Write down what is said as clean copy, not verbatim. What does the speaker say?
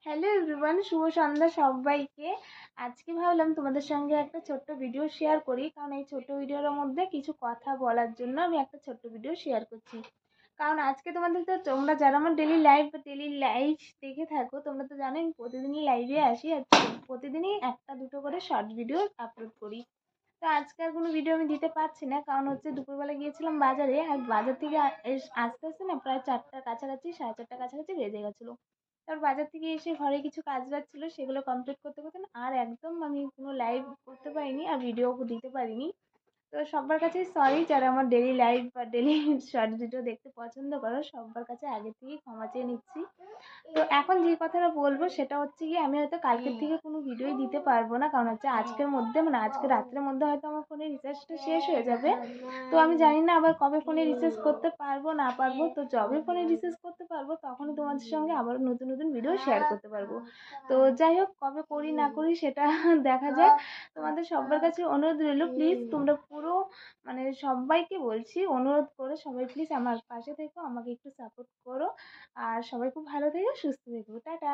Hello everyone, শুভ সন্ধ্যা সবাইকে। আজকে ভাবলাম তোমাদের সঙ্গে একটা ছোট্ট ভিডিও শেয়ার করি, কারণ এই ছোট্ট ভিডিওর মধ্যে কিছু কথা বলার জন্য আমি একটা ছোট্ট ভিডিও শেয়ার করছি। কারণ আজকে তোমাদের তো তোমরা যারা আমার ডেলি লাইফ দেখে থাকো, তোমরা তো জানো আমি প্রতিদিনই লাইভে আসি আর প্রতিদিনই একটা দুটো করে শর্ট ভিডিও আপলোড করি। তো আজকে আর কোনো ভিডিও আমি দিতে পারছি না, কারণ হচ্ছে দুপুরবেলা গিয়েছিলাম বাজারে, আর বাজার থেকে আসতে আসতে না প্রায় 4টার কাছাকাছি, 4:30টার কাছাকাছি বেজে গেছিলো। তারপর বাজার থেকে এসে ঘরে কিছু কাজ বাজ ছিল, সেগুলো কমপ্লিট করতে করতে না আর একদম আমি কোনো লাইভ করতে পারিনি আর ভিডিও দিতে পারিনি। তো সবার কাছেই সরি, যারা আমার ডেলি লাইভ বা ডেলি শর্ট ভিডিও দেখতে পছন্দ করো, সবার কাছে আগে থেকেই ক্ষমা চেয়ে নিচ্ছি। তো এখন যে কথাটা বলবো সেটা হচ্ছে কি, আমি হয়তো কালকের থেকে কোনো ভিডিওই দিতে পারবো না, কারণ হচ্ছে আজকের মধ্যে মানে আজকে রাত্রের মধ্যে হয়তো আমার ফোনের রিচার্জটা শেষ হয়ে যাবে। তো আমি জানি না আবার কবে ফোনে রিচার্জ করতে পারবো না পারবো। তো যবে ফোনে রিচার্জ করতে পারবো তখনই তোমাদের সঙ্গে আবার নতুন নতুন ভিডিও শেয়ার করতে পারবো। তো যাই হোক, কবে করি না করি সেটা দেখা যাক। তোমাদের সবার কাছে অনুরোধ রইল, প্লিজ তোমরা পুরো মানে সবাইকে বলছি, অনুরোধ করে সবাই প্লিজ আমার পাশে থেকো, আমাকে একটু সাপোর্ট করো। আর সবাই খুব ভালো থেকো, সুস্থ থেকো, টাটা।